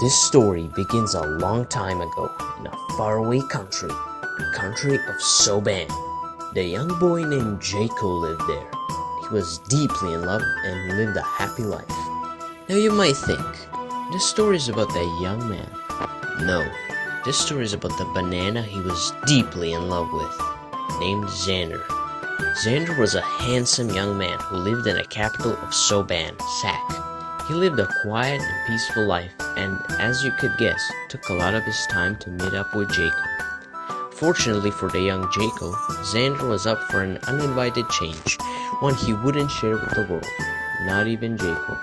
This story begins a long time ago in a faraway country, the country of Soban. The young boy named Jacob lived there. He was deeply in love and lived a happy life. Now you might think, this story is about that young man. No, this story is about the banana he was deeply in love with, named Xander. Xander was a handsome young man who lived in the capital of Soban, Sac. He lived a quiet and peaceful life, and as you could guess, took a lot of his time to meet up with Jacob. Fortunately for the young Jacob, Xander was up for an uninvited change, one he wouldn't share with the world, not even Jacob.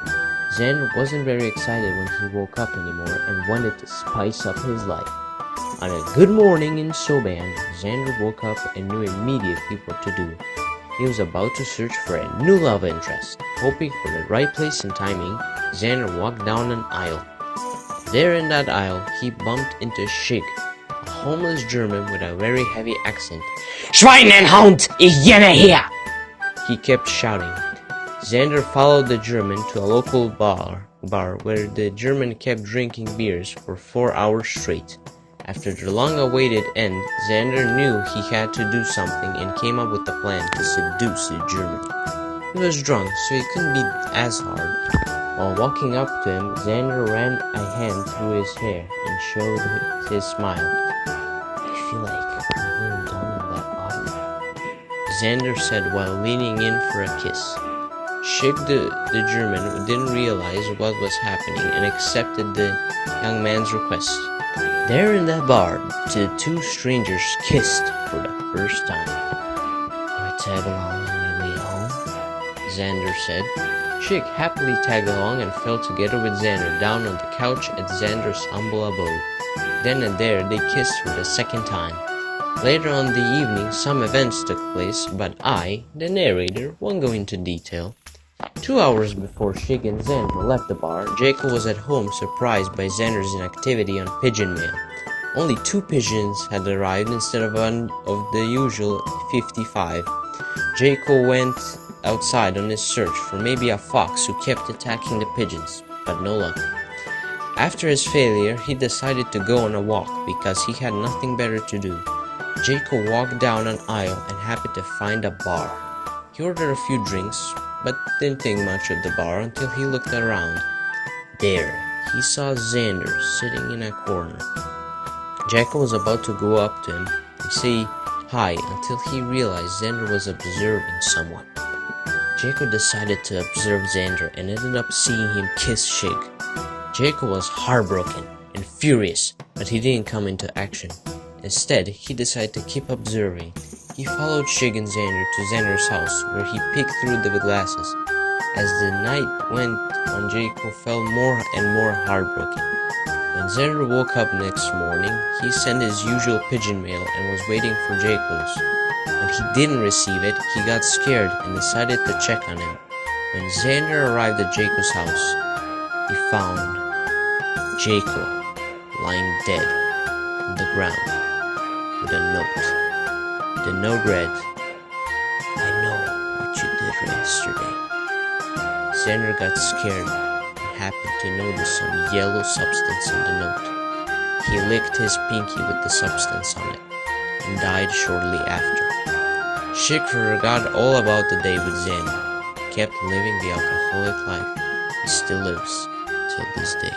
Xander wasn't very excited when he woke up anymore and wanted to spice up his life. On a good morning in Soban, Xander woke up and knew immediately what to do. He was about to search for a new love interest. Hoping for the right place and timing, Xander walked down an aisle. There in that aisle, he bumped into Shig, a homeless German with a very heavy accent. "Schweinehund, ich geh hier!" he kept shouting. Xander followed the German to a local bar where the German kept drinking beers for 4 hours straight. After the long-awaited end, Xander knew he had to do something and came up with a plan to seduce the German. He was drunk, so he couldn't be as hard. While walking up to him, Xander ran a hand through his hair and showed his smile. "I feel like I'm going down on that bottom," Xander said while leaning in for a kiss. Shig the German didn't realize what was happening and accepted the young man's request. There in that bar, the two strangers kissed for the first time. "Can I tag along on my way home?" Xander said. Shig happily tagged along and fell together with Xander down on the couch at Xander's humble abode. Then and there they kissed for the second time. Later on the evening some events took place, but I, the narrator, won't go into detail. 2 hours before Shig and Xander left the bar, Jacob was at home surprised by Xander's inactivity on pigeon mail. Only 2 pigeons had arrived instead of one of the usual 55. Jacob went outside on his search for maybe a fox who kept attacking the pigeons, but no luck. After his failure, he decided to go on a walk because he had nothing better to do. Jacob walked down an aisle and happened to find a bar. He ordered a few drinks, but didn't think much of the bar until he looked around. There, he saw Xander sitting in a corner. Jacob was about to go up to him and say hi until he realized Xander was observing someone. Jacob decided to observe Xander and ended up seeing him kiss Shig. Jacob was heartbroken and furious, but he didn't come into action. Instead, he decided to keep observing. He followed Shig and Xander to Xander's house, where he peeked through the glasses. As the night went on, Jacob felt more and more heartbroken. When Xander woke up next morning, he sent his usual pigeon mail and was waiting for Jacob's. When he didn't receive it, he got scared and decided to check on him. When Xander arrived at Jacob's house, he found Jacob lying dead on the ground with a note. The note read, "I know what you did yesterday." Xander got scared and happened to notice some yellow substance on the note. He licked his pinky with the substance on it and died shortly after. Shig forgot all about the day with Xander, kept living the alcoholic life. He still lives till this day.